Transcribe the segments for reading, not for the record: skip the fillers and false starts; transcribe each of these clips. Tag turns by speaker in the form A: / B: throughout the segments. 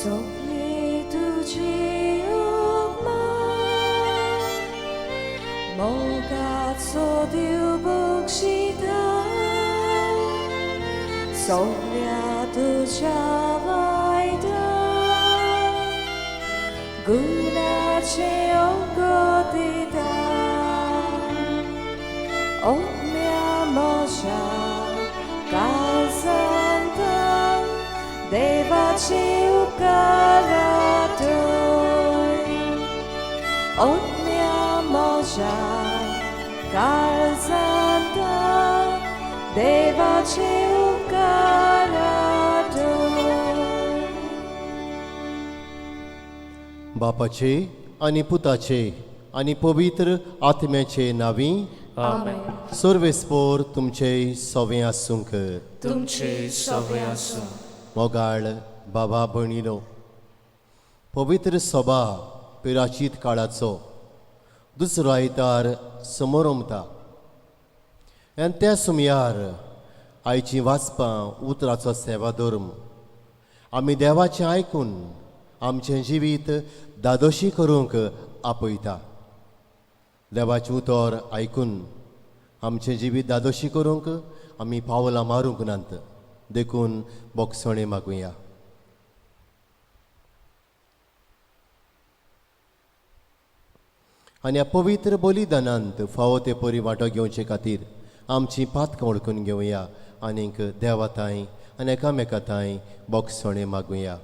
A: Sopli tuji ukma Mogatso diubukshita Soplia tuja vaida Guna che ogodita Omya moja Kazanta Devachi ukaratoi Omya moja Kazanta Devachi ukaratoi
B: बापाचे आणि पुताचे आणि पवित्र आत्म्याचे नावी
C: आमेन.
B: सर्वेस्पोर तुमचे सवे आसूंक
C: तुमचे सवे आसूं.
B: मोगाळ बाबा भयणीनो पवित्र सभा पिराचीत काळाचो दुसरो आयतार समोर उमता आनी त्या सुमयार आयची वाचपां उतराचो सेवा धर्म आमी देवाचें आयकून आमचें जिवीत दादोशी करूंक आपयता. देवाचें उतर आयकून आमचें जिवीत दादोशी करूंक आमी पावलां मारूंक नात देखून बोगसणे मागुया. आनी ह्या पवित्र बलिदानांत फावो ते परी वांटो घेवचे खातीर आमची पातकां वळखून घेवया आनीक देवाताय आनी एकामेकाताय बोगसणे मागुया.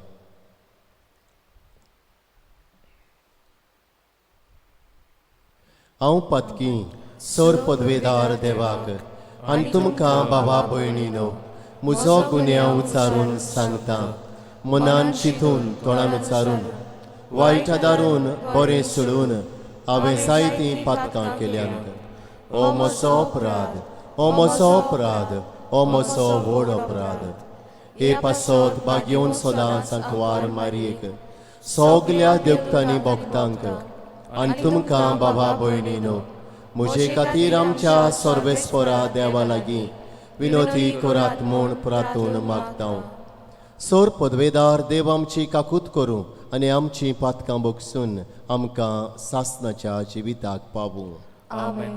B: हांव पातकी सर पदवेदार देवाक आनी तुमकां बाबा भयणीनो म्हजो गुन्यांव उचारून सांगता. मनान चिंतून तोंडान उचारून वायटा दारून बरें सोडून हांवें जायतीं पातकां केल्यांत. हो म्हजो अपराध, हो म्हजो अपराध, हो म्हजो व्हड अपराध. हे पासत बागेवन सदांच सांकवार मारयेक सगल्या देवतांनी भक्तांक आनी तुमकां बाबा भयणीनो म्हजे खातीर आमच्या सर्वेस्परा देवा लागीं विनोती करात म्हूण प्रार्थून मागता. सर पदवेदार देव आमची काकूत करूं आनी आमची पातकां बोगसून आमकां सासणाच्या जिविताक पावूं.
C: आमेन.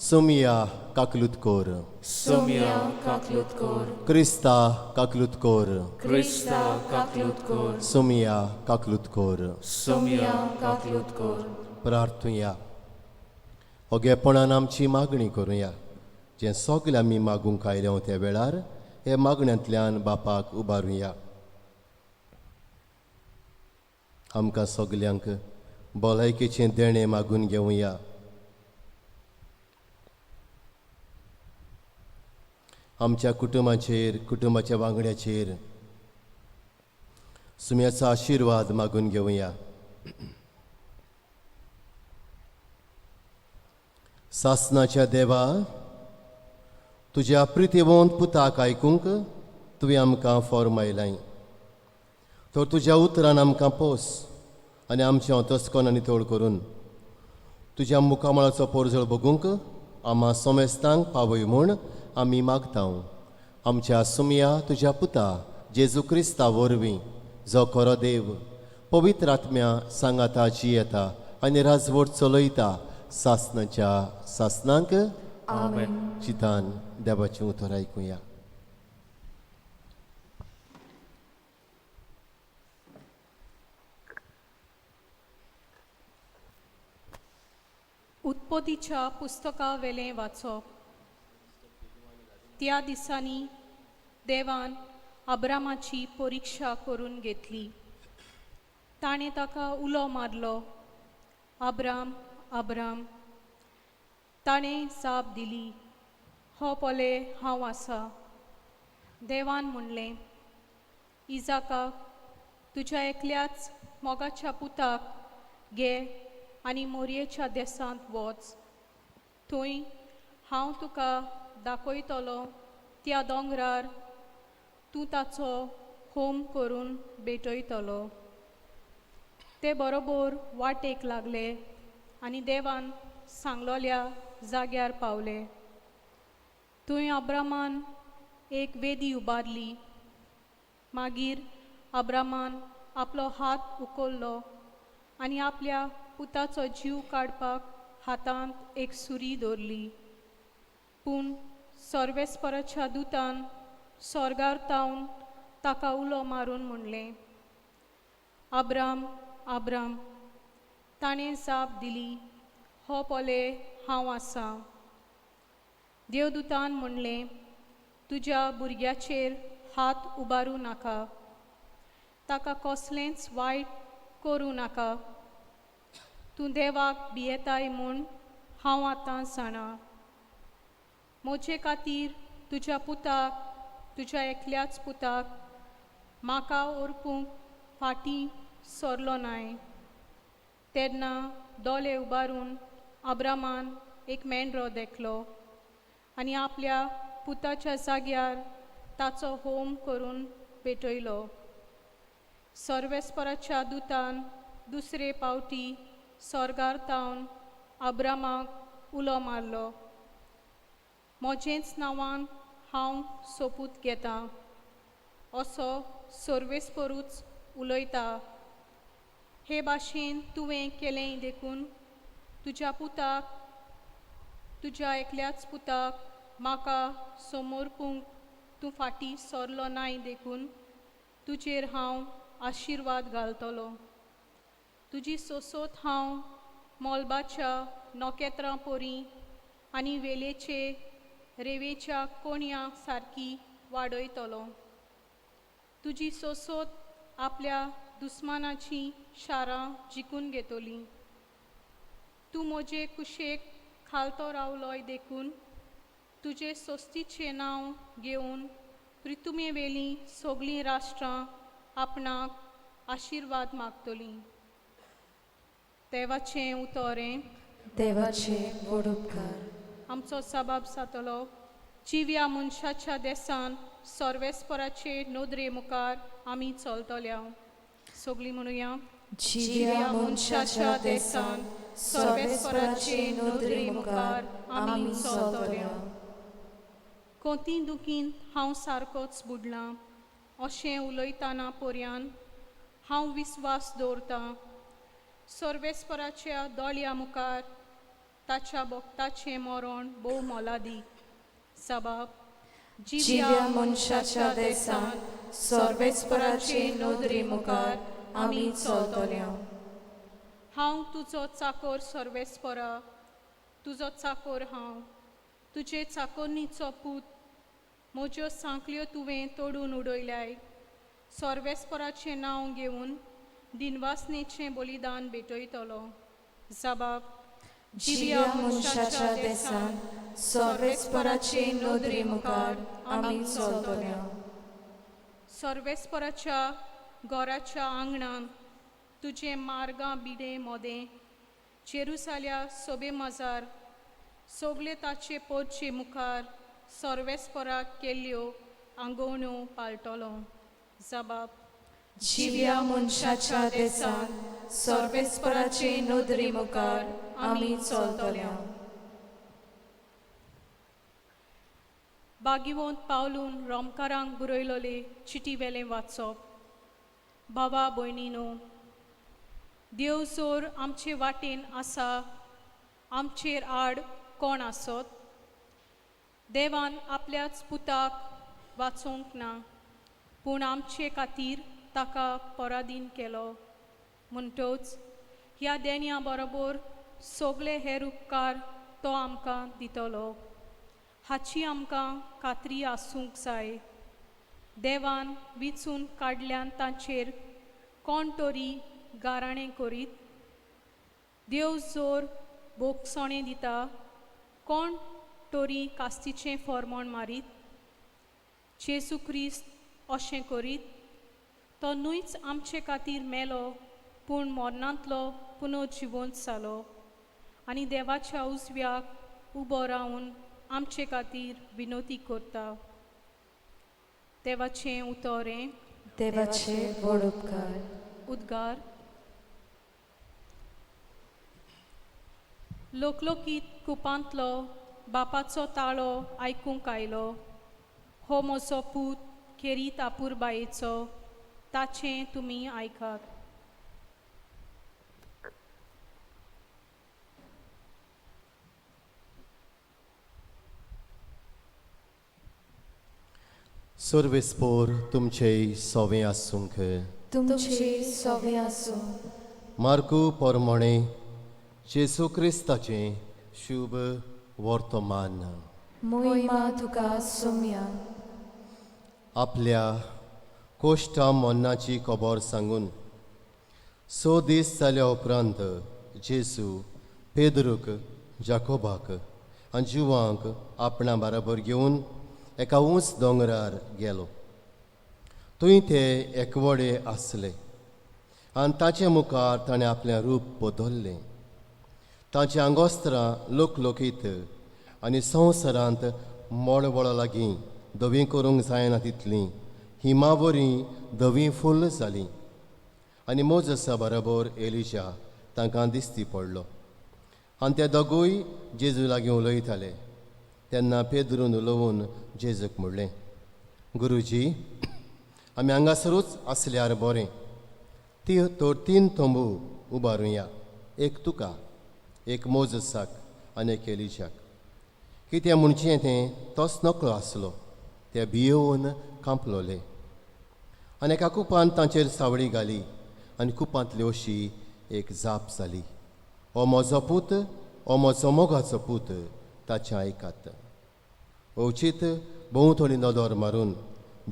B: सुमिया काकलूत कोर.
C: सुमिया काकलूत कोर.
B: क्रिस्ता काकलूत कोर.
C: क्रिस्ता काकलूत कोर.
B: सुमिया काकलूत कोर.
C: सुमिया काकलूत कोर.
B: प्रार्थुया. ओगेपणान आमची मागणी करुया. जें सगलें आमी मागूंक आयल्या त्या वेळार हे मागण्यांतल्यान बापाक उबारुया. आमकां सगल्यांक भलायकेचें देणें मागून घेवया. आमच्या कुटुंबाचेर कुटुंबाच्या वांगड्याचेर सुम्याचो आशिर्वाद मागून घेवया. सासणाच्या देवा तुज्या प्रितीवंत पुताक आयकूंक तुवें आमकां फॉर्मायलाय. तर तुज्या उतरान आमकां पोस आनी आमचें अंतस्कन नितळ करून तुज्या मुखामळाचो पोरजळ बगूंक आम्हा सोमेस्तांक पावय म्हूण आमी मागता. आमच्या सुमया तुज्या पुता जेजू क्रिस्ता वरवीं जो खरो देव पवित्र आत्म्या सांगाताची येता आनी राजवट चलयता सासणाच्या सासनांक
C: आमेन.
B: चितान देवाचें उतर आयकुया.
D: उत्पत्तीच्या पुस्तका वेलें वाचप. त्या दिसांनी देवान अब्रामाची परिक्षा करून घेतली. ताणें ताका उलो मारलो, अब्राम अब्राम. ताणें जाप दिली, हो पोले हांव आसा. देवान म्हणलें, इजाकाक तुज्या एकल्याच मोगाच्या पुताक घे आनी मोरयेच्या देसांत वच. थंय हांव तुका दाखयतलो त्या दोंगरार तूं ताचो होम करून भेटयतलो. ते बरोबर वाटेक लागले आनी देवान सांगलोल्या जाग्यार पावले. थंय अब्रामान एक वेदी उबारली. मागीर अब्रामान आपलो हात उखल्लो आनी आपल्या पुताचो जीव काडपाक हातांत एक सुरी दवरली. पूण सर्वेस्पराच्या दुतान स्वर्गार तावन ताका उलो मारून म्हणलें, अब्राम, अब्राम. ताणें जाप दिली, हो पोले हांव आसां. देवदूतान म्हणलें, तुज्या भुरग्याचेर हात उबारूं नाका, ताका कसलेंच वायट करूं नाका. तूं देवाक भियेताय म्हूण हांव आतां जाणां. म्हजे खातीर तुज्या पुताक, तुज्या एकल्याच पुताक म्हाका ओरपूंक फाटीं सरलो नाय. तेन्ना दोळे उबारून अब्रामान एक मेंढरो देखलो आनी आपल्या पुताच्या जाग्यार ताचो होम करून पेटयलो. सर्वेस्पराच्या दुतान दुसरे पावटी स्वर्गार तावन अब्रामाक उलो मारलो, म्हजेच नांवान हांव सोपूत घेतां असो सर्वेस्परूच उलयता. हे भाशेन तुवें केलें देखून तुज्या तुज्या एकल्याच पुताक म्हाका समोरपूंक तूं फाटीं सरलो नाय देखून तुजेर हांव आशिर्वाद घालतलो. तुजी सोसोत हांव मोलबाच्या नोकेत्रां पोरी आनी वेलेचे रेवेच्या कोणया सारकी वाडयतलो. तुजी सोसोत आपल्या दुस्मानाची शारां जिखून घेतली. तूं म्हजे कुशेक खालतो रावलोय देखून तुजे सोस्तीचें नांव घेवन पृथुमे वेलीं सगळीं राष्ट्रां आपणाक आशिर्वाद मागतलीं. देवाचें उतोरें.
A: देवाचे व्हड उपकार.
D: आमचो सबाब जातलो. जिव्या मनशाच्या देसान सर्वेस्पराचे नोदरे मुखार आमी चलतल्या. सगळीं म्हणुया.
A: जिव्या मनशाच्या देसान सर्वेस्पराचे नोदरे मुखार आमी चलतल्या.
D: कोती दुखीन हांव सारकोच बुडलां अशें उलयतना पर्यान हांव विस्वास दवरतां. सर्वेस्पराच्या दोळ्या मुखार ताच्या भक्ताचें मरण भोव मोलादीक. सबाब,
A: जिव्या मनशाच्या देसान सर्वेस्पराचे नोदरे मुखार आमी चलतल्या.
D: हांव तुजो चाकर सर्वेस्परा, तुजो चाकर हांव, तुजे चाकोन्नीचो पूत. म्हज्यो सांखल्यो तुवें तोडून उडयल्याय. सर्वेस्पराचें नांव घेवन दिनवासनेचें बलिदान भेटयतलो. जबाब,
A: जिव्या मनशाच्या देसान सर्वेस्पराचे नोदरे मुखार आमी चलतल्या.
D: सर्वेस्पराच्या घराच्या आंगणान तुजे मार्गां बिडे मोदें जेरुसाल्या सोबे मजार सगळे ताचे पोरचे मुखार सर्वेस्पराक केल्ल्यो आंगवण्यो पाळटलो. जबाब,
A: जिव्या मनशाच्या देसान सर्वेस्पराचे नोदरे मुखार आमी चलतल्या.
D: बागिवंत पावलून रोमकारांक बरयलोले चिटी वेलें वाचप. भावा भयणीनो, देव जोर आमचे वाटेन आसा, आमचेर आड कोण आसत? देवान आपल्याच पुताक वाचोवंक ना, पूण आमचे खातीर ताका पराधीन केलो. म्हणटच ह्या देण्या बरोबर सगळे हेर उपकार तो आमकां दितलो. हाची आमकां खात्री आसूंक जाय. देवान विचून काडल्यान तांचेर कोण तरी गाराणें करीत? देव जोर बोगसणें दिता, कोण तरी कास्तीचें फर्मोण मारीत? जेजू क्रिस्त अशें करीत? तो न्हूच आमचे खातीर मेलो, पूण मरणांतलो पुनर्जिवंत जालो आनी देवाच्या उजव्याक उबो रावन आमचे खातीर विनोती करता. देवाचें उतोरें.
A: देवाचे व्हड उपकार.
D: उद्गार. लोकलोकीत कुपांतलो बापाचो ताळो आयकूंक आयलो. हो म्हजो पूत खेरीत आपूर बायेचो, ताचें तुमी आयकात.
B: सर्वेस्पोर तुमचे सोवे आसूंक.
A: तुमचे सोवे आसूं.
B: मार्कू पोरमोणे जेसू क्रिस्ताचें शुभ वर्तमान.
A: मोहिमा तुका सोम्या.
B: आपल्या कोश्टा मोन्नाची खबर सांगून 6 दीस जाल्या उपरांत जेसू पेद्रूक, जाकोबाक आनी जुवांक आपणा बरोबर घेवन एका उंच दोंगरार गेलो. थंय ते एकवडे आसले आनी ताचे मुखार ताणें आपलें रूप बदल्लें. ताचें आंगोस्त्रां लोकलोकीत आनी संवसारांत मळवळ लागीं धवी करूंक जायना तितलीं हिमावरी धवी फूल जालीं. आनी मोजसा बरोबर एलिशा तांकां दिश्टी पडलो. आनी ते दोगूय जेजू लागीं उलयताले. तेन्ना पेद्रून उलोवन जेजूक म्हणलें, गुरुजी, आमी हांगासरूच आसल्यार बरें. तर 3 तोंबू उबारुया, एक तुका, एक मोजसाक आनी एक एलिशाक. कितें म्हणचें तें तोच नकळो आसलो. ते भियेवन कांपलोले आनी एका कुपान तांचेर सावळी घाली आनी कुपांतली अशी एक जाप जाली, हो म्हजो पूत, हो म्हजो मोगाचो पूत, ताचें आयकात. अवचीत भोंवतणी नदर मारून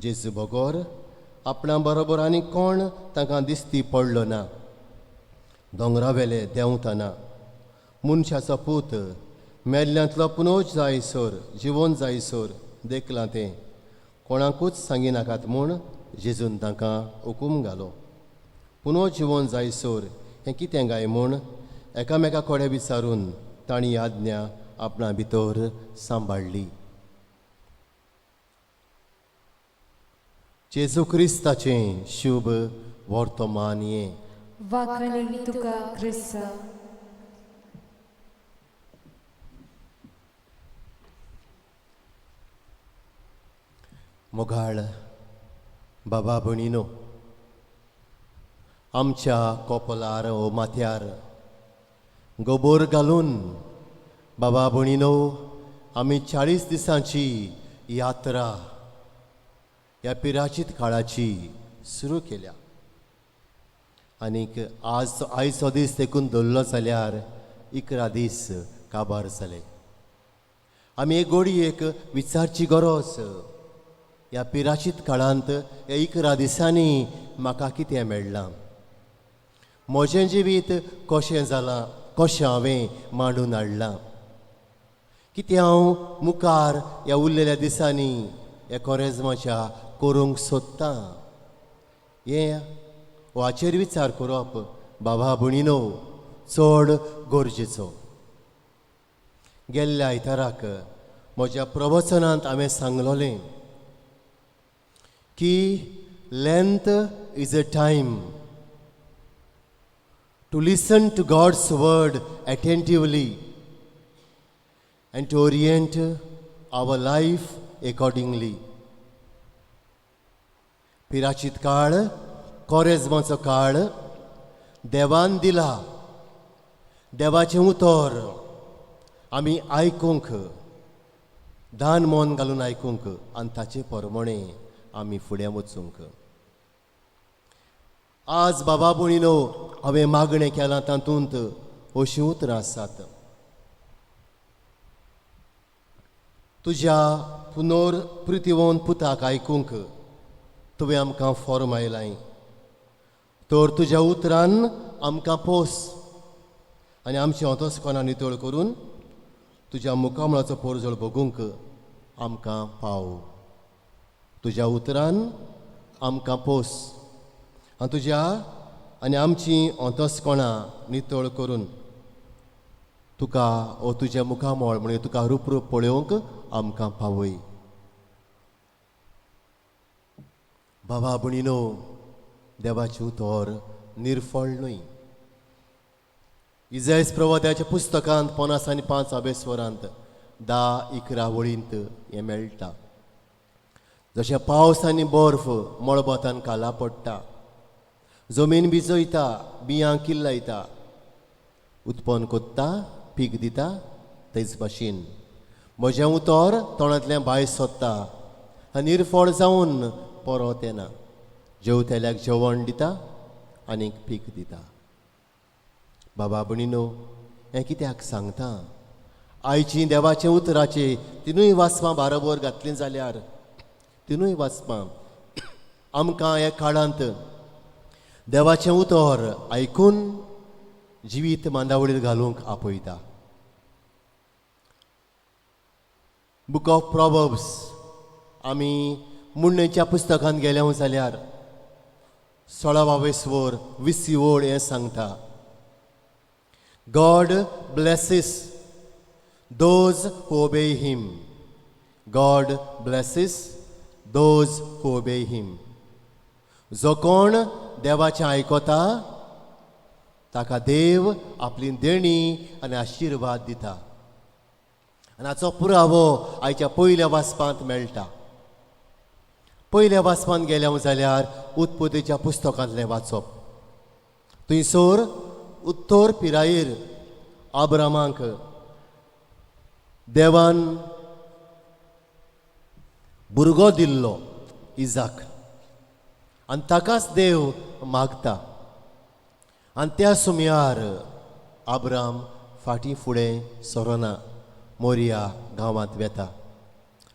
B: जेजू बगोर आपणा बरोबर आनी कोण तांकां दिश्टी पडलो ना. दोंगरा वेले देंवतना मनशाचो पूत मेल्ल्यांतलो पुनोज जायसर, जिवन जायसर देखलां तें कोणाकूच सांगिनाकात म्हूण जेजून तांकां हुकूम घालो. पुनो जिवन जायसर हें कितें गाय म्हूण एकामेका कडेन विचारून तांणी आज्ञा आपणा भितर सांबाळली. जेजू क्रिस्ताचें शुभ वर्तमान हें.
A: वाखणी तुका क्रिस्ता.
B: मोगाळ बाबा भणीनो, आमच्या कोपलार ओ माथ्यार गोबोर घालून बाबा भणीनो आमी 40 दिसांची यात्रा ह्या पिराचीत काळाची सुरू केल्या. आनीक आयचो दीस देखून धरलो जाल्यार 11 दीस काबार जाले. आमी एक घोडयेक विचारची गरज, ह्या पिराचीत काळांत ह्या 11 दिसांनी म्हाका कितें मेळ्ळां, म्हजें जिवीत कशें जालां, कशें हांवें मांडून हाडलां, कितें हांव मुखार ह्या उरलेल्या दिसांनी ह्या कोरेजमाच्या करूंक सोदतां. हें हाचेर विचार करप बाबा भणीनो चड गरजेचो. गेल्ल्या आयताराक म्हज्या प्रवचनांत हांवें सांगलोलें की length is a time to listen to God's word attentively and to orient our life accordingly. पिराचीत काळ, कोरेजमाचो काळ देवान दिला. देवाचें उतर आमी आयकूंक, दान मोन घालून आयकूंक आनी ताचे प्रमाणे आमी फुडें वचूंक. आज बाबा भणीनो हांवें मागणें केलां तातूंत अशीं उतरां आसात. तुज्या पुनर्पृथीवंत पुताक आयकूंक तुवें आमकां फॉर्म आयलाय, तर तुज्या उतरान आमकां पोस आनी आमची अंतस्करणां नितळ करून तुज्या मुखामळाचो पोरजोळ बगूंक आमकां पाव. तुज्या उतरान आमकां पोस आनी तुज्या आनी आमची अंतस्करणां नितळ करून तुका ओ तुज्या मुखामळ म्हणजे तुका रूप पळोवंक आमकां पावय. बाबा भणीनो, देवाचें उतर निर्फळ न्हय. इजायस प्रवाद्याच्या पुस्तकांत 55 स्वरांत 10-11 वळींत हें मेळटा. जशें पावस आनी बर्फ मळबातान काला पडटा जमीन भिजयता, बियां किल्ल लायता, उत्पन्न कोत्ता, पीक दिता, तेच भाशेन म्हजें उतर तोंडांतल्यान भायर सोदता, आनी निरफळ जावन परत येना. जेवतेल्याक जेवण दिता आनीक पीक दिता. बाबा भणीनो, हें कित्याक सांगता? आयची देवाचे उतराचे तिनूय वाचपां बाराबर घातलीं जाल्यार तिनूय वाचपां आमकां ह्या काळांत देवाचें उतर आयकून जिवीत मांडावळीर घालूंक आपयता. बूक ऑफ प्रॉवर्ब्स आमी मुन्नेच्या पुस्तकांत गेल्या जाल्यार 16 20 ओळ हें सांगता. God blesses those who obey him. God blesses those who obey him. जो कोण देवाचें आयकोता ताका देव आपली देणी आनी आशिर्वाद दिता. आनी हाचो पुरावो आयच्या पयल्या वाचपांत मेळटा. पयल्या वाचपांत गेल्या जाल्यार उत्पत्तीच्या पुस्तकांतलें वाचप. थंयसर उत्तर पिरायेर आब्रामाक देवान भुरगो दिल्लो इजाक, आनी ताकाच देव मागता. आनी त्या सुमयार आब्राम फाटीं फुडें सरना, मोरिया गांवांत वेता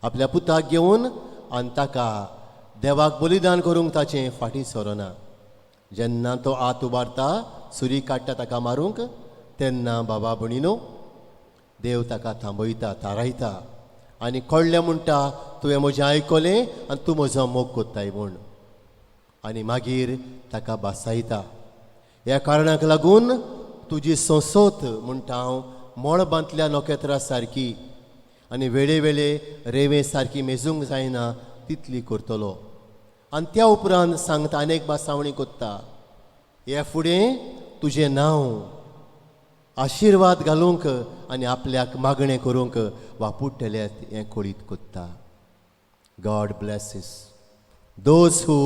B: आपल्या पुताक घेवन, आनी ताका देवाक बलिदान करूंक ताचें फाटीं सरना. जेन्ना तो आत उबारता, सुरी काडटा ताका मारूंक, तेन्ना बाबा भणीनो देव ताका थांबयता, थारायता आनी कळ्ळें म्हणटा, तुवें म्हजें आयकलें आनी तूं म्हजो मोग कोत्ताय म्हूण. आनी मागीर ताका बासायता. ह्या कारणाक लागून तुजी संसोत म्हणटा हांव मळ बांदल्या नोकेत्रां सारकी आनी वेळे वेळे रेंवे सारकी मेजूंक जायना तितली करतलो. आनी त्या उपरांत सांगता, आनीक बासावणी कोत्ता, हे फुडें तुजें नांव आशिर्वाद घालूंक आनी आपल्याक मागणें करूंक वापुट्टेले हें कळीत कोत्ता. गॉड ब्लेसीस दोज हू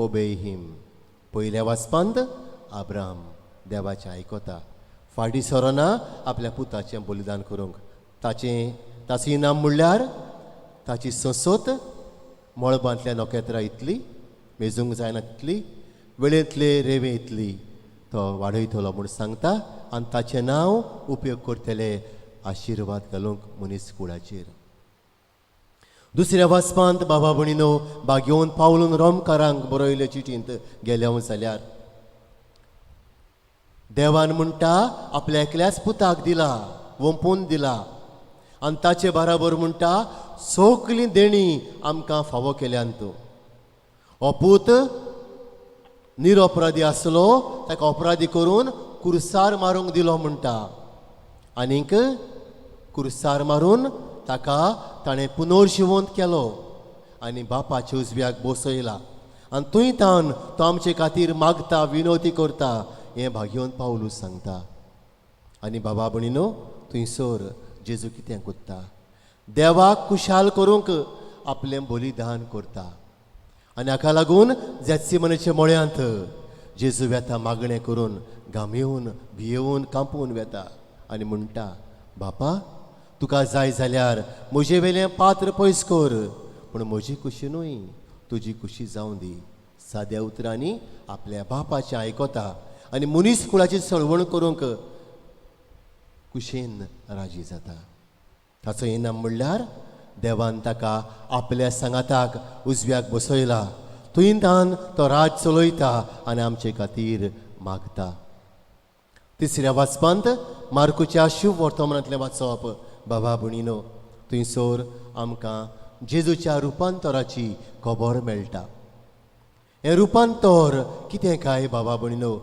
B: ओबे हिम. पयल्या वाचपांत आब्राम देवाचें आयकोता, फाटीं सरना आपल्या पुताचें बलिदान करूंक. ताचें इनाम म्हणल्यार ताची संसोत मळबांतल्या नोकेत्रां इतली मेजूंक जायना तितली, वेळेंतले रेंवे इतली तो वाडयतलो म्हूण सांगता. आनी ताचें नांव उपयोग करतले आशिर्वाद घालूंक मनीस कुळाचेर. दुसऱ्या वाचपांत बाबा भणीनो बागेवन पावलून रोमकारांक बरयले चिठींत गेल्या जाल्यार देवान म्हणटा आपल्या एकल्याच पुताक दिला, वंपून दिला, आनी ताचे बराबर म्हणटा सगळीं देणी आमकां फावो केल्यांत. हो पूत निरअपराधी आसलो, ताका अपराधी करून कुर्सार मारूंक दिलो म्हणटा. आनीक कुर्सार मारून ताका ताणें पुनर्जिवंत केलो आनी बापाच्या उजव्याक बसयला. आनी थंयतान तो आमचे खातीर मागता, विनवती करता, हें भाग्यवन पावलू सांगता. आनी बाबा भणीनो थंयसर जेजू कितें कोत्ता? देवाक खुशाल करूंक आपलें बलिदान करता. आनी हाका लागून जेत्सिमनेच्या मळ्यांत जेजू वेता मागणें करून, घामिवून भियेवून कांपून वेता आनी म्हणटा, बापा तुका जाय जाल्यार म्हजे वेलें पात्र पयस कर, पूण म्हजी खुशी न्हय, तुजी खुशी जावं दी. साद्या उतरांनी आपल्या बापाचें आयकोता आनी मनीस कुळाची सळवण करूंक कुशेन राजी जाता. ताचो इनाम म्हणल्यार देवान ताका आपल्या सांगाताक उजव्याक बसयला. थंयतान तो राज चलयता आनी आमचे खातीर मागता. तिसऱ्या वाचपांत मार्कुच्या शुभ वर्तमानांतलें वाचप बाबा भणीनो. थंयसर आमकां जेजूच्या रुपांतराची खबर मेळटा. हें रुपांतर कितें काय बाबा भणीनो?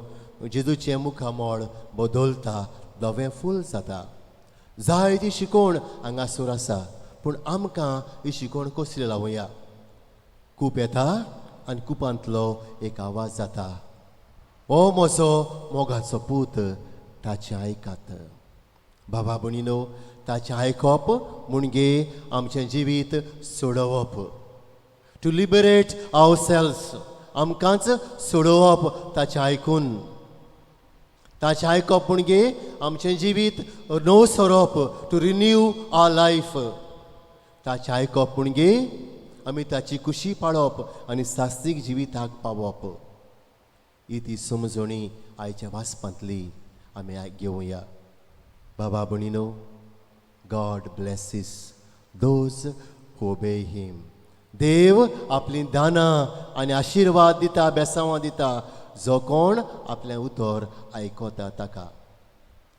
B: जेजूचें मुखामळ बदलता, धवें फूल जाता. जायती शिकोवण हांगासर आसा, पूण आमकां ही शिकोवण कसली लावया? खूप येता आनी कुपांतलो एक आवाज जाता, हो म्हजो मोगाचो पूत, ताचें आयकात. बाबा भणीनो, ताचें आयकप म्हणजे आमचें जिवीत सोडवप. टू लिबरेट आवर सेल्स आमकांच सोडोवप ताचें आयकून ताचें आयकप म्हणजे आमचें जिवीत नवो सोरोप टू रिन्यू आवर लायफ. ताचें आयकप म्हणजे आमी ताची खुशी पाळप आनी सास्तीक जिविताक पावप. ही ती समजणी आयच्या वासपांतली आमी घेवया. बाबा भणीनो, गॉड ब्लेसीस दोज हू ओबे हिम. देव आपली दानां आनी आशिर्वाद दिता, बेसांवां दिता जो कोण आपलें उतर आयकोता ताका.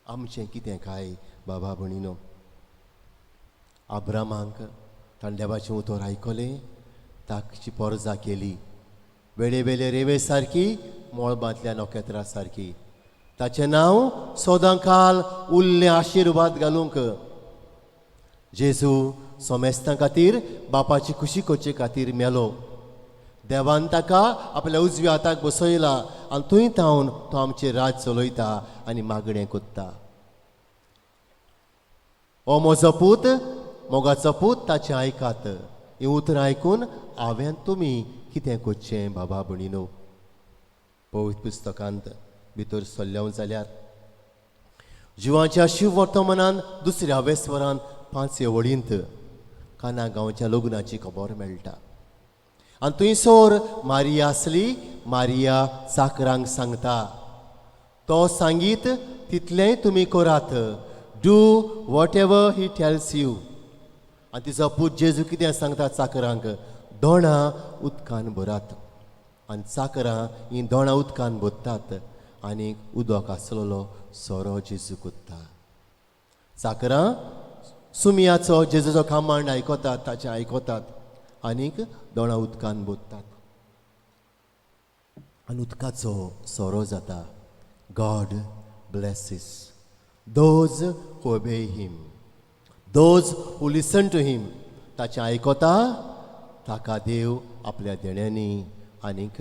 B: आमचें कितें काय बाबा भणीनो? अब्रामाक ताणें देवाचें उतर आयकलें, ताची पोरजां केली. वेळे वेळे रेवे सारकी, मोळबांतल्या नोखेत्रा सारकी. ताचें नांव सोदांकाल उरलें आशिर्वाद घालूंक. जेजू सोमेस्तां खातीर बापाची खुशी करचे खातीर मेलो. देवान ताका आपल्या उजव्या हाताक बसयला आनी थंय तावन तो आमचें राज चलयता आनी मागणें कोत्ता. हो म्हजो पूत, मोगाचो पूत, ताचें आयकात. ही उतरां आयकून हांवें तुमी कितें करचें बाबा भणीनो? पवित्र पुस्तकांत भितर सरल्या जाल्यार जिवाच्या शिव वर्तमानान 2व्या स्वरान 5व्या वळींत काना गांवच्या लग्नाची खबर मेळटा. आनी थंयसर मारिया आसली. मारिया चाकरांक सांगता, तो सांगीत तितलेंय तुमी करात. Do what ever he tells you. आनी तिचो पूत जेजू कितें सांगता चाकरांक? दोणां उदकान भरात. आनी चाकरां ही दोणां उदकान भरतात आनी उदक आसलेलो सोरो जेजू कोत्ता. चाकरां सुमयाचो जेजूचो कामांड आयकतात, ताचें आयकतात आनीक दोणां उदकान भरतात आनी उदकाचो सोरो जाता. गॉड ब्लेसीस दोज हू ओबे हिम, दोज हू लिसन टू हिम. ताचें आयकता ताका देव आपल्या देण्यांनी आनीक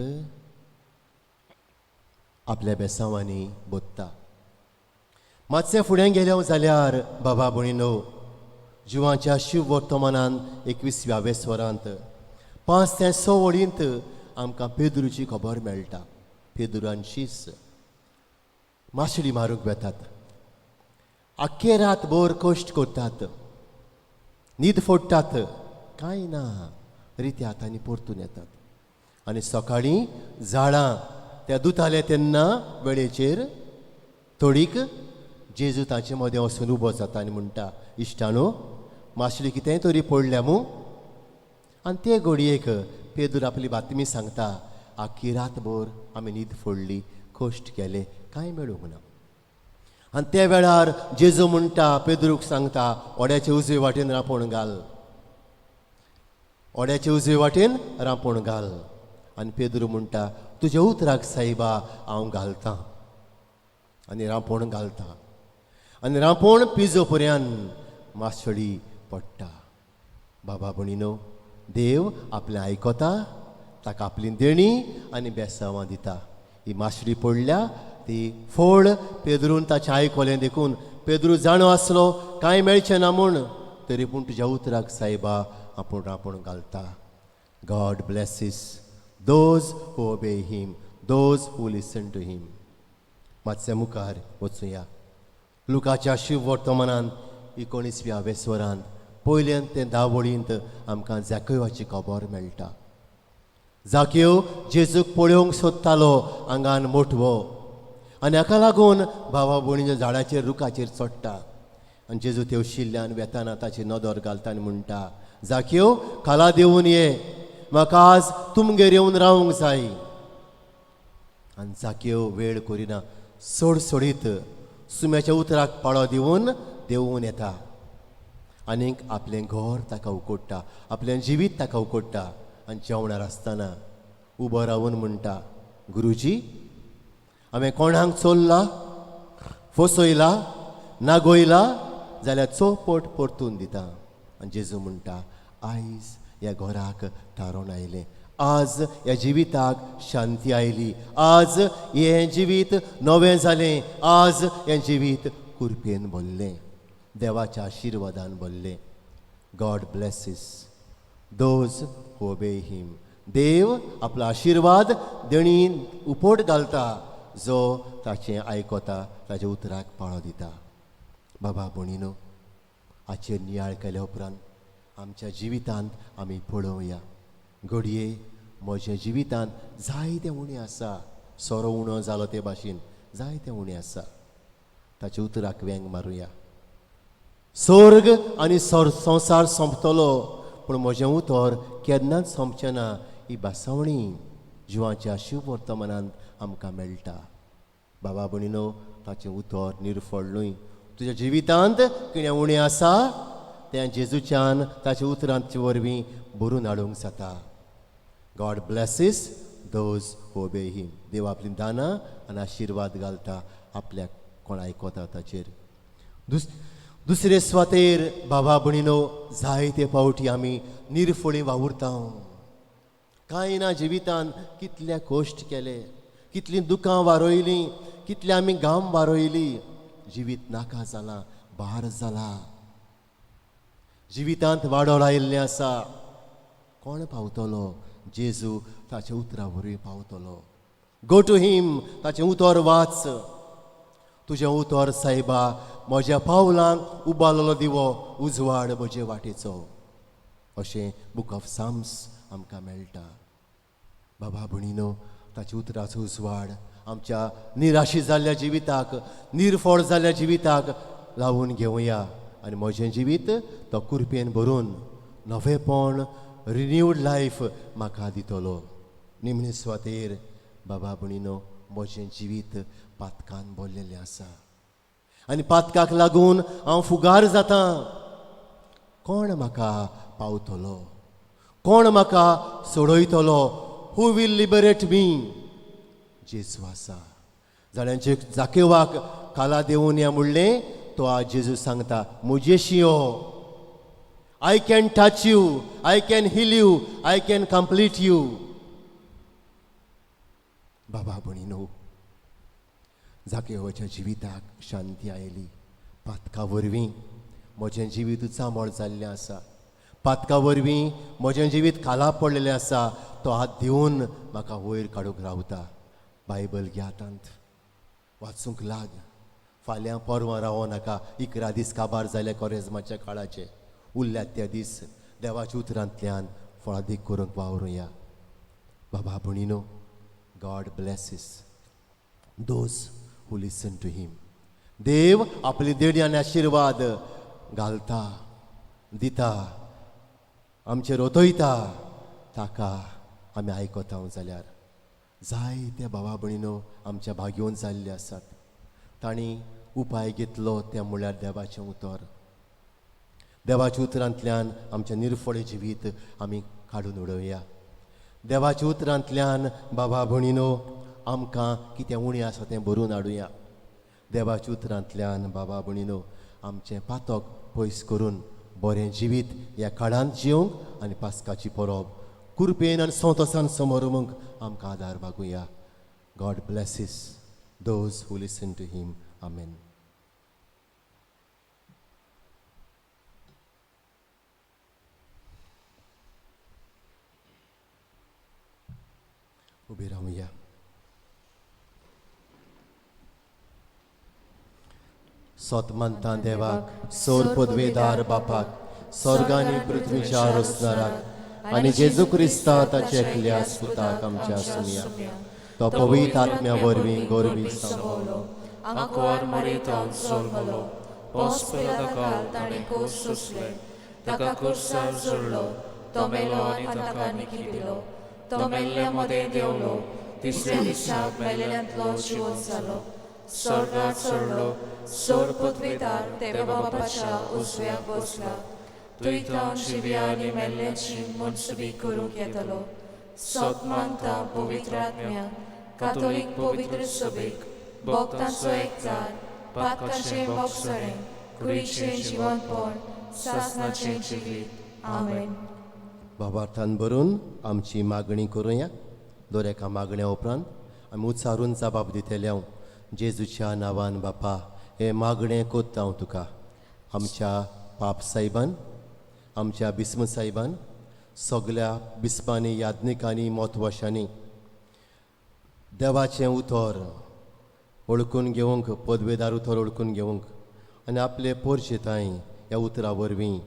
B: आपल्या बेसांवांनी बोत्ता. मातशें फुडें गेले जाल्यार बाबा भणीनो, जिवाच्या शिव वर्तमानान 21व्या स्वरांत 5 ते 6 वळींत आमकां पेद्रूची खबर मेळटा. पेद्रू आनी शीस माशडी मारूंक वेतात. आख्खे रातभर कश्ट करतात, न्हीद फोडटात, कांय ना, रित्यात आनी परतून येतात. आनी सकाळीं झाडां त्या दुताले तेन्ना वेळेचेर थोडीक जेजू ताचे मदें वचून उबो जाता आनी म्हणटा, इश्टानो, माशडी कितेंय तरी पडल्या मू. आनी ते घडयेक पेदूर आपली बातमी सांगता, आख्खी रातभर आमी न्हीद फोडली, कश्ट केले, कांय मेळूंक ना. आनी त्या वेळार जेजू म्हणटा, पेदरूक सांगता, ओड्याचे उजवे वाटेन रांपोण घाल, ओड्याचे उजवे वाटेन रांपोण घाल. आनी पेदरू म्हणटा, तुज्या उतराक सायबा हांव घालतां. आनी रांपोण घालता. आनी रांपोण पिजो पर्यंत माशडी पडटा. बाबा भणीनो, देव आपलें आयकता, ताका आपली देणी आनी बेसांवां दिता. ही माशडी पडल्या ती फळ पेदरून ताचें आयकलें देखून पेदरू जाणो आसलो कांय मेळचें ना म्हूण, तरी पूण तुज्या उतराक सायबा आपूण रांपोण घालता. गॉड ब्लेसीस दोज हू ओबे हिम, दोज हू लिसन टू हिम. मातशें मुखार वचुया. लुकाच्या शिव वर्तमानान 19व्या स्वरांत 1 ते 10 वळींत आमकां जाकेवाची खबर मेळटा. जाकेव जेजूक पळोवंक सोदतालो आंगान मोठवो आनी हाका लागून भावा भयणीच्या झाडाचेर रुखाचेर चडटा. आनी जेजू तेवशिल्ल्यान वेताना ताची नदर घालता आनी म्हणटा, जाकेव, खाला देंवून ये, म्हाका आज तुमगेर येवन रावंक जाय. आनी जाकेव वेळ करिना, सोडीत सुम्याच्या उतराक पाळो दिवन देंवून येता. आनीक आपलें घर ताका उकोडटा, आपलें जिवीत ताका उकोडटा. आनी जेवणार आसतना उबो रावन म्हणटा, गुरुजी, हांवें कोणाक चोरला, फसयला, नागोयला जाल्यार चौपट परतून दिता. आनी जेजू म्हणटा, आयज ह्या घराक थारोवन आयलें, आज ह्या जिविताक शांती आयली, आज हें जिवीत नवें जालें, आज हें जिवीत कुरपेन भरलें, देवाच्या आशिर्वादान भरलें. गॉड ब्लेसीस दोज हू ओबे हिम, देव आपलो आशिर्वाद देणी उपोट घालता जो ताचें आयकोता ताच्या उतराक पाळो दिता. बाबा भणीनो, हाचेर नियाळ केल्या उपरांत आमच्या जिवितांत आमी पळोवया. घडये म्हज्या जिवितांत जायते उणें आसा, सोरो उणो जालो ते भाशेन जायते उणें आसा. ताचे उतराक वेंग मारुया. स्वर्ग आनी संवसार सोंपतलो पूण म्हजें उतर केन्नाच सोंपचें ना. ही बासावणी जिवाच्या शिव वर्तमानांत आमकां मेळटा. बाबा भणीनो, ताचें उतर निर्फळ न्हय. तुज्या जिवितांत कितें उणें आसा तें जेजूच्यान ताच्या उतरांचे वरवीं बरोवन हाडूंक जाता. गॉड ब्लेसीस दोज हू ओबे हिम. देव आपली दानां आनी आशिर्वाद घालता आपल्याक कोण आयकोता ताचेर. दुसरे स्वातेर बाबा भणीनो, जायते फावटी आमी निर्फळी वावुरता. कांय ना जिवितांत कितले कश्ट केले, कितलीं दुखां वारोयलीं, कितले आमी घाम वारोयली. जिवीत नाका जालां, भार जाला. जिवितांत वाडोळ आयिल्लें आसा. कोण पावतलो? जेजू ताच्या उतरा वरवीं पावतलो. गो टू हिम. ताचें उतर वाच. तुजें उतर सायबा, म्हज्या पावलांक उबारलेलो दिवो, उजवाड म्हजे वाटेचो. अशें बूक ऑफ साम्स आमकां मेळटा. बाबा भणीनो, ताच्या उतराचो उजवाड आमच्या निराशी जाल्ल्या जिविताक, निर्फळ जाल्ल्या जिविताक लावून घेवया. आनी म्हजें जिवीत तो कुरपेन भरून नवेपण, रिन्यूड लायफ म्हाका दितलो. निमणे स्वातेर बाबा भणीनो, म्हजें जिवीत पातकान भरलेलें आसा आनी पातकाक लागून हांव फुगार जातां. कोण म्हाका पावतलो? कोण म्हाका सोडयतलो? हू वील लिबरेट मी? जेजू आसा. जाण्यांचे जाकेवाक खाला देंवून या म्हणलें तो आज जेजू सांगता, मुजेशी यो. I can touch you, I can heal you, I can complete you. बाबा भणीनो, जाकेवाच्या जिविताक शांती आयली. पातका वरवीं म्हजें जिवीत चामोळ जाल्लें आसा. पातका वरवीं म्हजें जिवीत खाला पडलेलें आसा. तो हात दिवन म्हाका वयर काडूंक रावता. बायबल घे हातांत, वाचूंक लाग. फाल्यां परवां रावो नाका. 11 दीस काबार जाले कोरेजमाच्या काळाचे. उरल्यात त्या दीस देवाच्या उतरांतल्यान फळादीक करूंक वावरुया. बाबा भणीनो, God blesses those who listen to him. देव आपली देणी आनी आशिर्वाद घालता, दिता, आमचेर ओतयता. ताका आमी आयकता जाल्यार जायते बाबा भणीनो आमच्या भाग्योन जाल्ले आसात. तांणी उपाय घेतलो तें म्हळ्यार देवाचें उतर. देवाच्या उतरांतल्यान आमचें निर्फळें जिवीत आमी काडून उडोवया. देवाच्या उतरांतल्यान बाबा भणीनो आमकां कितें उणें आसा तें भरून हाडुया. देवाच्या उतरांतल्यान बाबा भणीनो आमचें पातक पयस करून बरें जिवीत ह्या काळांत जिवंक आनी पास्काची परब कुरपेन आनी संतोसान समोरूंक आमकां आदार मागुया. God blesses those who listen to him. आमेन. उबे रावया. सोतमंता देवाक, सोर पदवेदार बापाक, स्वर्गानी पृथ्वीच्या रोसदाराक आनी जेजू क्रिस्ता ताच्या एकल्या सुताक आमच्या सुमया. तो पवित्र आत्म्या वरवीं गोरबी सांभोवलो.
C: आंकवार मरेतो जल्मलो. पोस पेलाकाल ताणें कोस सोंसले. ताका कुर्सार जोडलो. तो मेलो आनी ताका निखिदिलो. तो मेल्ल्या मदें देंवलो. तिसऱ्या दिसाक मेल्ल्यांतलो जिवंत जालो. स्वर्गांत चडलो. सोर पदवेदार देवा बापाच्या उजव्याक बसला. थंय तो जिव्या आनी मेल्ल्यांची मनसुबी करूंक येतलो. सोतमानता पवित्र आत्म्याक, कातोलीक पवित्र सभेक, भक्तांचो एकचार, पातकाचें मोगसाळें, कुडीचें जिवंतपण, सासणाचें जिवीत. आमेन.
B: भावार्थान भरून आमची मागणी करुया. दर एका मागण्या उपरांत आमी उच्चारून जबाब दितले. जेजूच्या नांवान बापा, हे मागणें कोत्ता हांव तुका. आमच्या पाप सायबान, आमच्या बिस्म सायबान, सगळ्या बिस्पांनी याज्ञिकांनी मोतवशांनी देवाचें उतर ओळखून घेवंक पदवेदार उतर ओळखून घेवंक आनी आपले पोरचे थंय ह्या उतरा वरवीं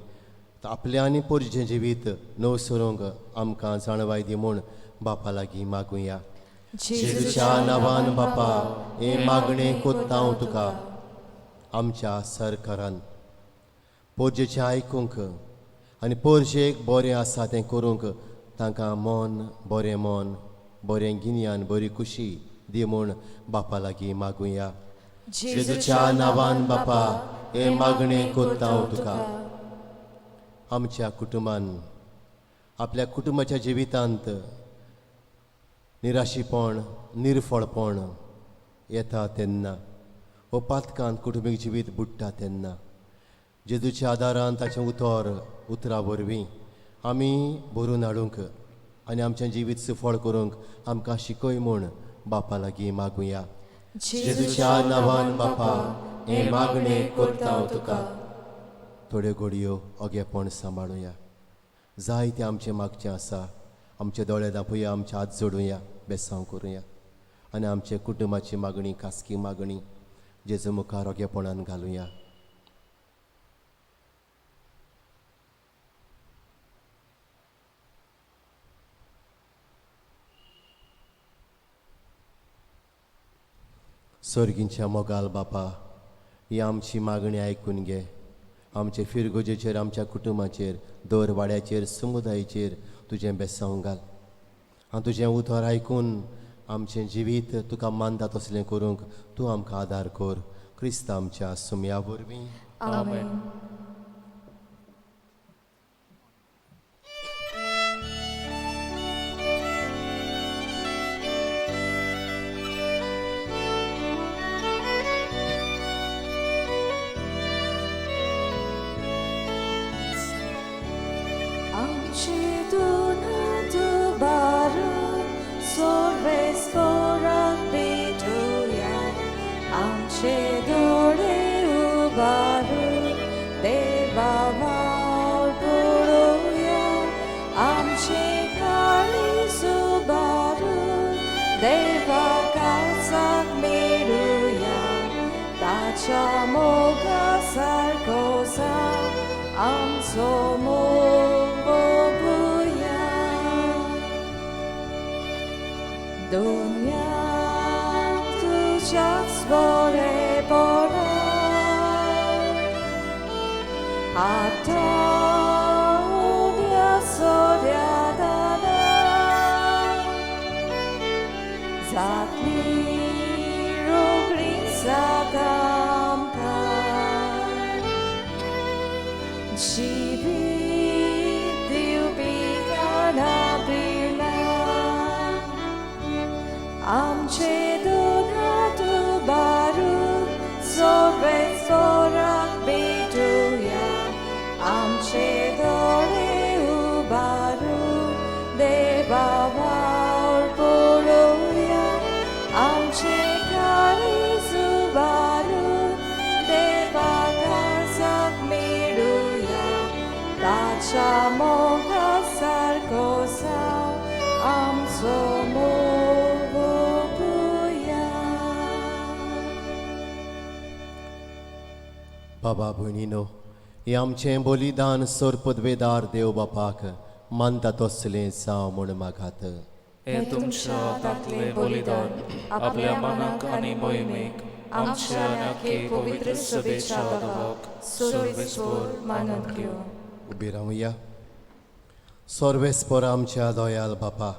B: आपलें आनी पोरचें जिवीत नव सरूंक आमकां जाणवाय दी म्हूण बापा लागीं मागुया. जेजूच्या नांवान बापा हे मागणें कोत्ता हांव तुका आमच्या सरकारान पोरचें आयकूंक आनी पोरचेक बरें आसा तें करूंक तांकां बरें गिन्यान बरी खुशी दी म्हूण बापा लागीं मागुया. जेजूच्या नांवान बापा हे मागणें कोत्ता हांव तुका. आमच्या कुटुंबान आपल्या कुटुंबाच्या जिवितांत निराशीपण निर्फळपण येता तेन्ना हो पातकांत कुटुंबीक जिवीत बुडटा तेन्ना जेजूच्या आदारान ताचें उतरा वरवीं आमी भरून हाडूंक आनी आमचें जिवीत सुफळ करूंक आमकां शिकय म्हूण बापा लागीं मागुया. जेजूच्या नांवान बापा हे मागणें कोत्ता हांव तुका. थोड्यो घडयो ओगेपण सांबाळुया. जायतें आमचें मागचें आसा आमचे दोळे धांपुया आमचे हात जोडुया बेसांव करुया आनी आमचे कुटुंबाची मागणी खासगी मागणी जेजू मुखार ओगेपणान घालुया. सर्गींच्या मोगाल बापा ही आमची मागणी आयकून घे. आमचे फिरगोजेचेर आमच्या कुटुंबाचेर दर वाड्याचेर समुदायाचेर तुजें बेसांव घाल. हांव तुजें उतर आयकून आमचें जिवीत तुका मानता तसलें करूंक तूं आमकां आदार कर. क्रिस्त आमच्या सुमया वरवीं
A: आमेन.
B: बाबा भयणीनो हे आमचें बलिदान सोर पदवेदार देव बापाक मानता तसलें जावं म्हूण मागात.
C: हे तुमच्या हातांतलें बलिदान आपल्या मनाक आनी मोहिमेक आमच्या आनी पवित्र सभेच्या गांवाक सर्वेस्पर मानून घेवं.
B: उबी रावया. सर्वेस्पर आमच्या दयाल बापा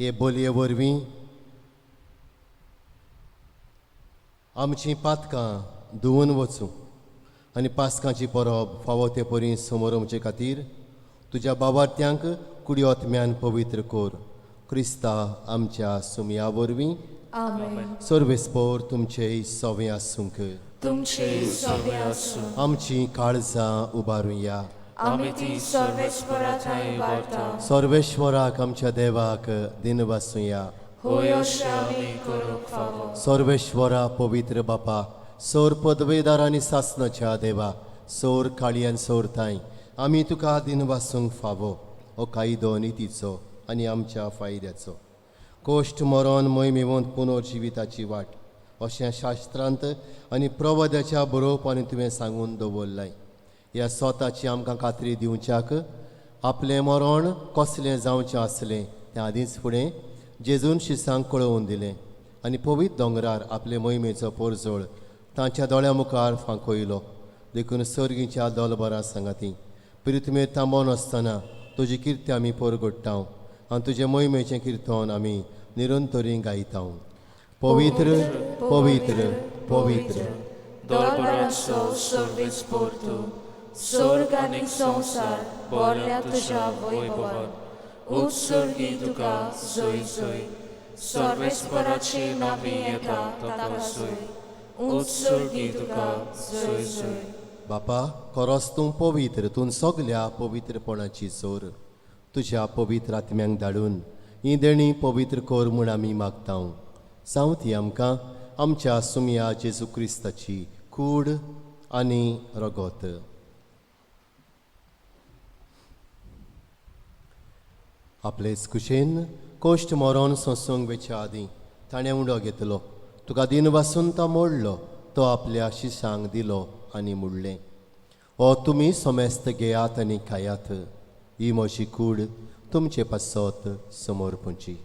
B: हे बोलये वरवीं आमचीं पातकां धुवन वचूं आनी पास्कांची परब फावो ते परी समोर आमचे खातीर तुज्या बाबार्थ्यांक कुडयोत्म्यान पवित्र कोर. क्रिस्ता आमच्या सुमया वरवीं
A: आमेन.
B: सर्वेस्पर तुमचें सवें आसूंक.
C: तुमचे सवे आसूं.
B: आमचीं काळजां उबारुया.
C: आमी ती सर्वेस्परा थंय उबारता.
B: सर्वेश्वराक आमच्या देवाक दिनवासुया.
C: होय अशें आमी करूंक फावो.
B: सर्वेश्वरा पवित्र बापा सोर पदवेदार आनी सासणाच्या देवा सोर काळयान सोर ताई आमी तुका दिनवासूंक फावो. हो कायदो नितीचो आनी आमच्या फायद्याचो. कोश्ट मरोन मोहिमेवंत पुनर्जिविताची वाट अशें शास्त्रांत आनी प्रवदाच्या बरोवपांनी तुवें सांगून दवरलाय. ह्या स्वताची आमकां खात्री दिवच्याक आपलें मरण कसलें जावचें आसलें तें आदींच फुडें जेजून शिसांक कळोवन दिलें आनी पवित्र दोंगरार आपले मोहिमेचो पोरजोळ तांच्या दोळ्या मुखार फांकयलो. देखून सर्गीच्या दोलबरा सांगाती प्रितमेर थांबोवन आसतना तुजी किर्ती आमी परगट्टा आनी तुजे मोहिमेचें किर्तन आमी निरंतरी गायता. पवित्र पवित्र पवित्र
A: दोलबरांचो सर्वेच पोरतू स्वर्ग आनी संसार भरल्या तुज्या वैभवान. उत्सर्गी तुका जय जय. सर्वेस्पराची नावी येता ताका जय. उत्सर्गी तुका जय जय.
B: बापा खरोच तूं पवित्र, तूं सगल्या पवित्रपणाची जोर. तुज्या पवित्र आत्म्यांक धाडून ही देणी पवित्र कर म्हूण आमी मागता. जावं ती आमकां आमच्या सुमया जेजू क्रिस्ताची कूड आनी रगत. आपलेच कुशेन कोश्ट मरोन सोंसूंक वेच्या आदीं ताणें उंडो घेतलो. तुका दिन वासून तो मोडलो, तो आपल्या शिशांक दिलो आनी मुडलें. हो तुमी सोमेस्त घेयात आनी खायात. ही म्हजी कूड तुमचे पासत समोर पोंची.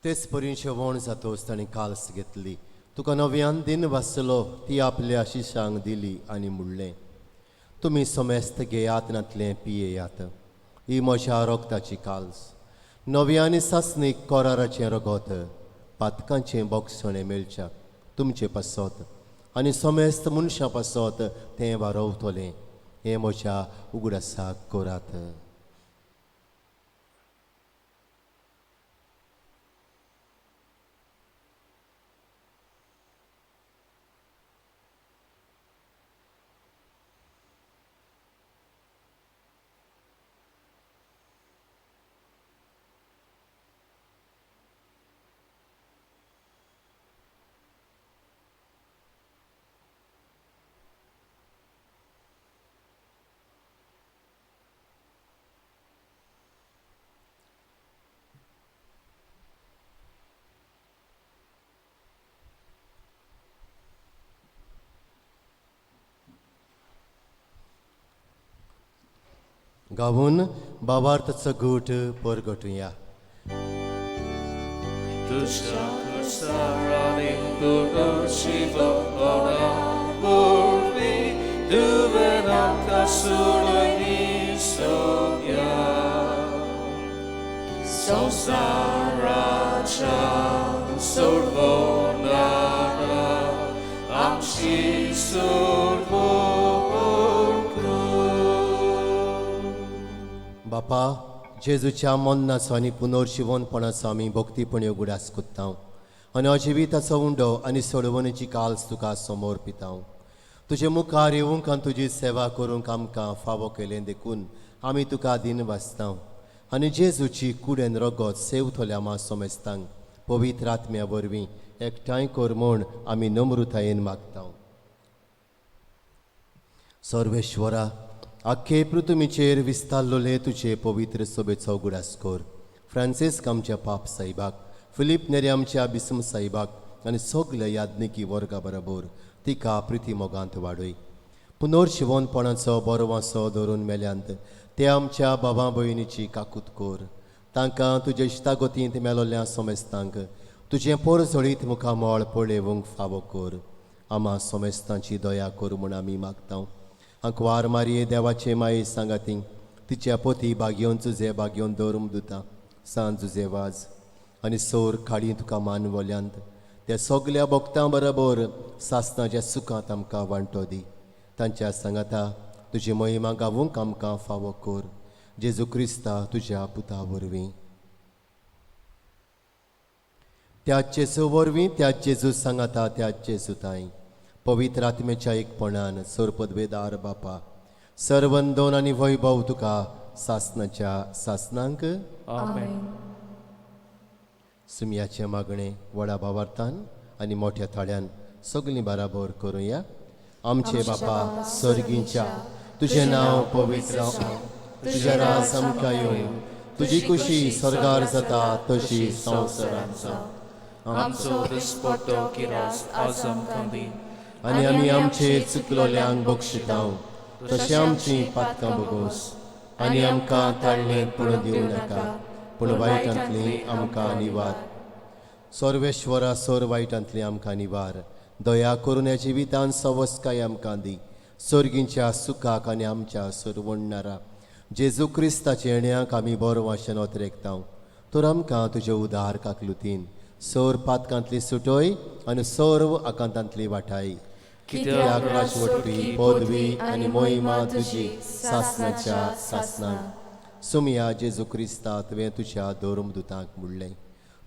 B: तेच परीन शेवण जातोच ताणें काल्स घेतली. तुका नव्यान दिन वाचलो, ती आपल्या शिशांक दिली आनी मुडलें. तुमी सोमेस्त घेयात नातलें पियेयात. ही म्हज्या रोगताची काल्स. नव्यानी सासणीक कोराराचें रगत पातकांचें बोगसणें मेळच्याक तुमचे पासत आनी सोमेस्त मनशां पासत तें वारवतलें. हें म्हज्या उगडासाक करात. गावून बाबार्थाचो घूट परगटुया.
C: Tužka krstárany, dušivo ona mluví, duvenanka sulejní sonia. Sonsárača, survonara, amši survorku.
B: बापा जेजूच्या मन्नाचो आनी पुनर्शिवनपणाचो आमी भक्तीपणी उगडास कोत्ता आनी अजिविताचो उंडो आनी सोडवणेची काल्स तुका समर्पिता. तुजे मुखार येवंक आनी तुजी सेवा करूंक आमकां फावो केलें देखून आमी तुका दिन वाचता आनी जेजूची कुडेन रगत सेवतल्या मा सोमेस्तांक पवित्र आत्म्या वरवीं एकठांय कर म्हूण आमी नम्रतायेन मागता. सर्वेश्वरा, आख्खे पृथ्वीचेर विस्तारलोले तुजे पवित्र सोबेचो उगडास कर. फ्रांसिस्क आमच्या पाप साहिबाक, फिलीप नेरे आमच्या बिस्म साहिबाक आनी सगल्या याज्ञिकी वर्गा बरोबर तिका प्रिती मोगांत वाडय. पुनर्शिवनपणाचो बरो वांसो धरून मेल्यांत ते आमच्या बाबा भयणीची काकूत कर. तांकां तुजे इश्टागतींत मेलोल्या सोमेस्तांक तुजें पोरजळीत मुखामोळ पळेवंक फावो कर. आमा सोमेस्तांची दया कर म्हूण आमी मागता. अंकवार मारये देवाचे माये सांगाती तिच्या पोती बागयोन तुजे बागयोन दवरूंक दिता. सांज तुजे वाज आनी सोर खाडी तुका मानवल्यांत त्या सगल्या भक्तां बरोबर सासणाच्या सुखांत आमकां वांटो दी. तांच्या सांगाता तुजी महिमा गावूंक आमकां फावो कर. जेजू क्रिस्ता तुज्या पुता वरवीं. त्याच जेजू वरवीं त्याच जेजू सांगाता त्याच जेजू ताई पवित्र आत्मेच्या एकपणान सोर पदवेदार बापा सर्वंदोन आनी वैभव तुका सासणाच्या सासणांक
A: आमेन.
B: सुमयाचें मागणें व्हडा भावार्थान आनी मोठ्या थाळ्यान सगलीं बराबर करुया. आमचे बापा सर्गींच्या तुजें नांव पवित्र जावं. तुजें राज आमकां येवं. तुजी खुशी स्वर्गार जाता तशी संवसारांत जावं.
C: आमचो दिसपट्टो किरास आज आमकां दी.
B: आनी आमी आमचे चुकलोल्यांक बक्षितांव तशें आमची पातकां बगोस. आनी आमकां ताळणेंत पडूं दिवं नाका पूण वायटांतली आमकां निवार. सर्वेश्वरा सोर वायटांतली आमकां निवार. दया करून ह्या जिवितान सवस्काय आमकां दी. सर्गींच्या सुखाक आनी आमच्या सर्वण्णारा जेजू क्रिस्ताच्या येण्याक आमी बरो वाशेन ओतरेकतांव. तर आमकां तुजे उदार काकलुतीन सोर पातकांतली सुटोय आनी सर्व आकांतांतली वाटाय. कित्याक राजवटी पदवी आनी मोहिमा तुजी सासणाच्या सासणांक. सुमया जेजू क्रिस्ता तुवें तुज्या धर्मदुतांक म्हणलें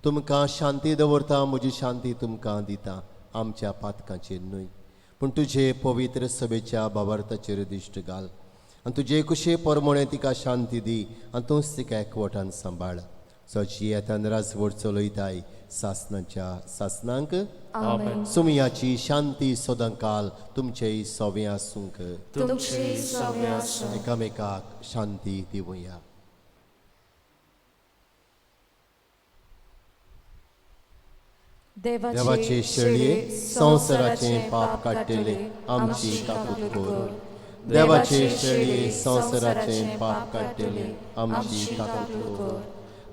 B: तुमकां शांती दवरता म्हजी शांती तुमकां दिता. आमच्या पातकांचेर न्हय पूण तुजे पवित्र सभेच्या भावार्थाचेर दिश्ट घाल. आनी तुजे कुशे परमणे तिका शांती दी आनी तूंच तिका एकवटान सांबाळ. सची येतान राजवट चलयताय सासणाच्या सासणांक
A: आमेन.
B: सुमयाची शांती सदांकाल तुमचेय सोबे आसूंक.
A: तुमचे सवे आसूं.
B: एकामेकाक शांती दिवया. देवाचे शेळये संवसाराचे पाप काडटले आमची काकूट कर. देवाचे शेळये संवसाराचे पाप काडटले आमची काकूट कर.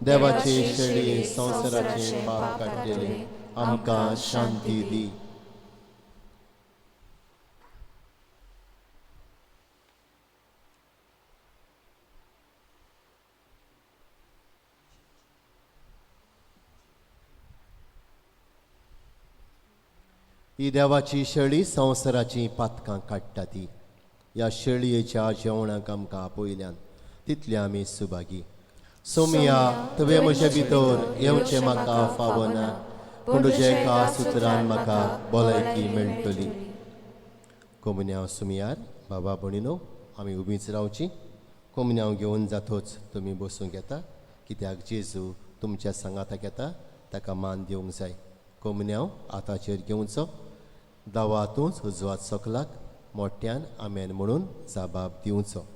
B: देवाचे शेळये संवसाराचे पाप काडटले आमकां शांती दी. ही देवाची शेळी संवसाराची पातकां काडटा ती. ह्या शेळयेच्या जेवणाक आमकां आपयल्यान तितले आमी सुभागी. सोमया तुवें म्हजे भितर येवचें म्हाका फावो ना पूण तुजे एका सुत्रान म्हाका भलायकी मेळटली. कोमन्याव सुमयार बाबा भणिनो आमी उबीच रावची. कोमन्याव घेवन जातोच तुमी बसूंक येता कित्याक जेजू तुमच्या सांगाताक येता ताका मान दिवंक जाय. कोमन्याव आतांचेर घेवचो. दावातूंच उजवात सकलाक मोठ्यान आमेन म्हणून जाबाब दिवचो.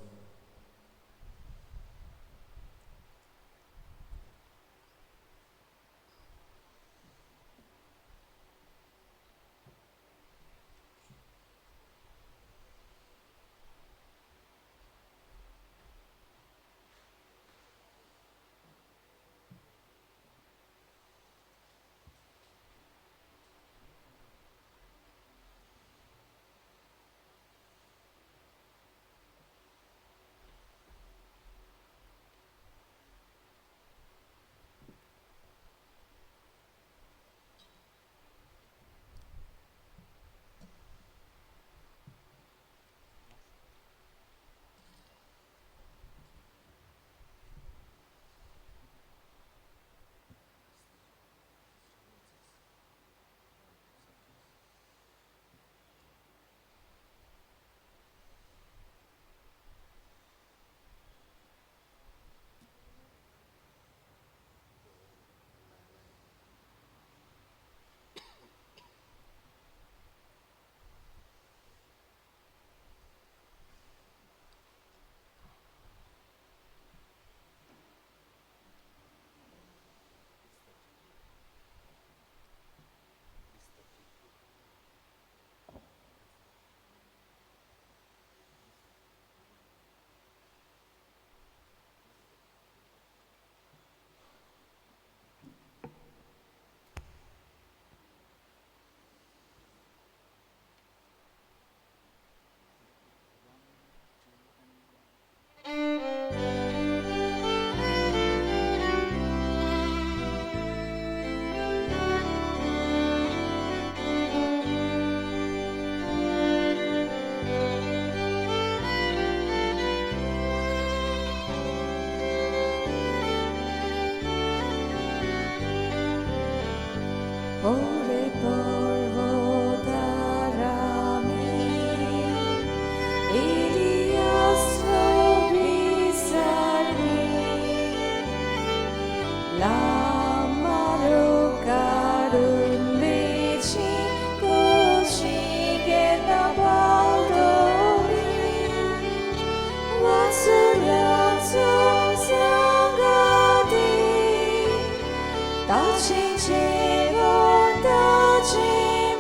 A: ताचे जेवण ताचे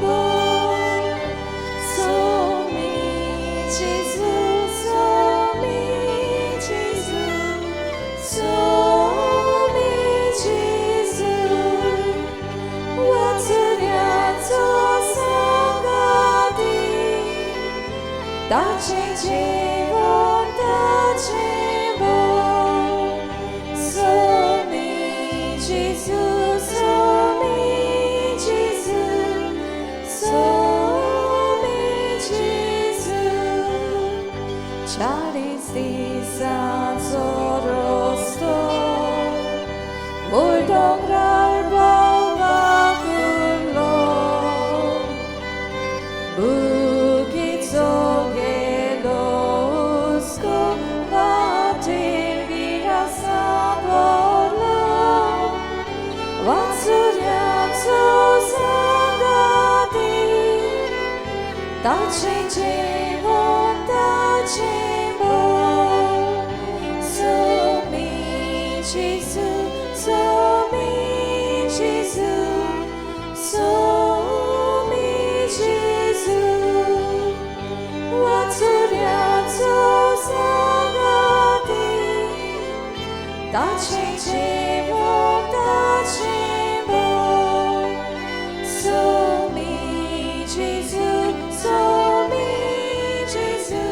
A: बोल सोमी जेजू सोमी जेजू सोमी जेजू वाचण्याचो सांगाती ताचे जेवण ताचे बोल सोमी जेजू सोमी जेजू सोमी जेजू 40 दिसांचो रोस्तो 물동랄 भोवपाक उरलो बुकीचो गेलो हुस्को वाटेर गिरासा भरलो वाचुऱ्याचो सांगाती ताचे जेवण ताचे बोल सोमी जेजू सोमी जेजू सोमी जेजू वाचुऱ्याचो सांगाती ताचे जेवण ताचे बोल सोमी जेजू सोमी जेजू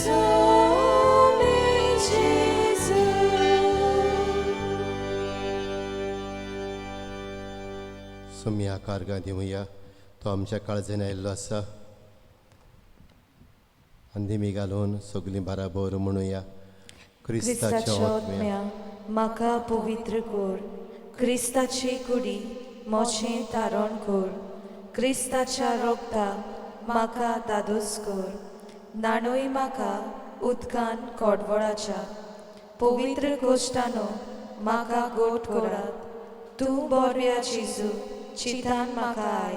A: सोमी जेजू
B: सोमी आकारगा दिवया तो आमच्या काळजान आयिल्लो आसा अंदिमी घालून सगलीं बराबर म्हणुया क्रिस्ताच्या आत्म्या
A: म्हाका पवित्र कर क्रिस्ताची कुडी मोचें तारण कर क्रिस्ताच्या रोगताक म्हाका दादोस कर नाणोय म्हाका उदकान कोडवळाच्या पवित्र गोश्टानो म्हाका गोट करात तूं बऱ्या जेजू चितान म्हाका आय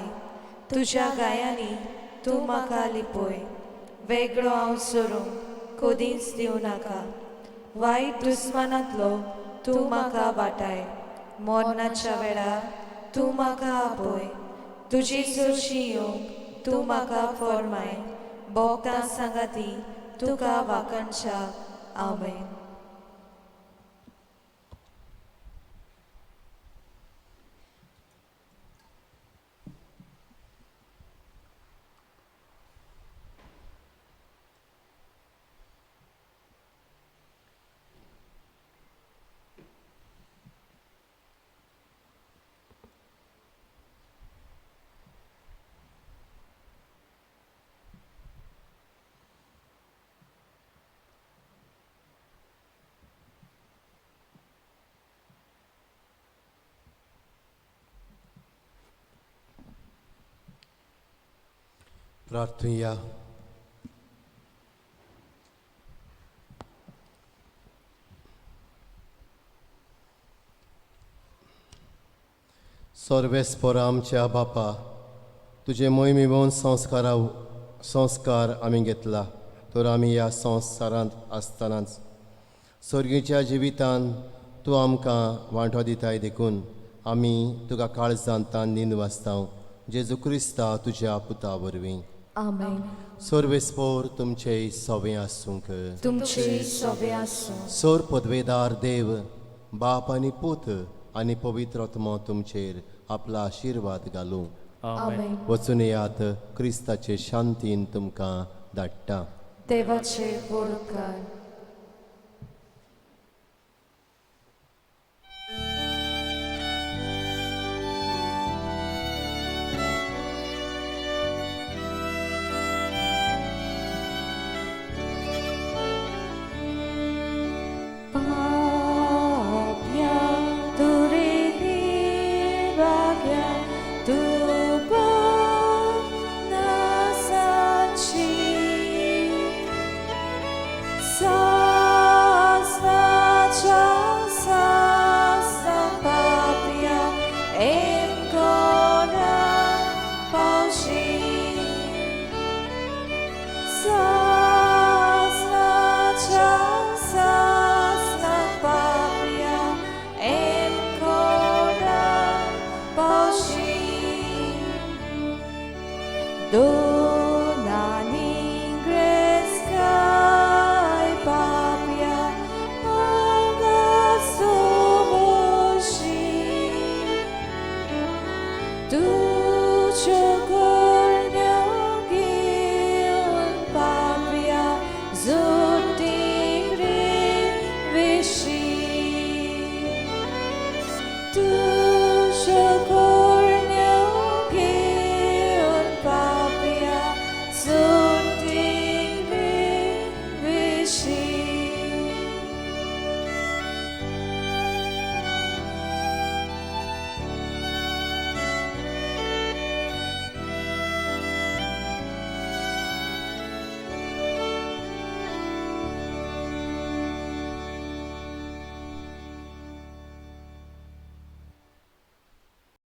A: तुज्या गायांनी तूं म्हाका लिपय वेगळो हांव सोडूंक कधीच दिवं नाका वायट दुस्मानांतलो तूं म्हाका वाटाय मरणाच्या वेळार तूं म्हाका आपय तुजी चडशी येवंक तूं म्हाका फरमाय भोगतां सांगाती तुका वाकणच्या आमेन
B: प्रार्थुया सर्वेस्पर आमच्या बापा तुजे मोहिमेवन संस्कार आमी घेतला तर आमी ह्या संवसारांत आसतनाच सर्गीच्या जिवितान तूं आमकां वांटो दिताय देखून आमी तुका काळजांत तांदीन वाचतां जेजू क्रिस्ता तुज्या पुता वरवीं
A: आमेन
B: सर्वेस्पोर तुमचे सवे आसूंक
A: तुमचे सवे आसूं
B: सोर पदवेदार देव बाप आनी पूत आनी पवित्र आत्मा तुमचेर आपला आशिर्वाद घालूं
A: आमेन
B: वचून येयात क्रिस्ताचे शांतीन तुमकां धाडटा
A: देवाचे वळखार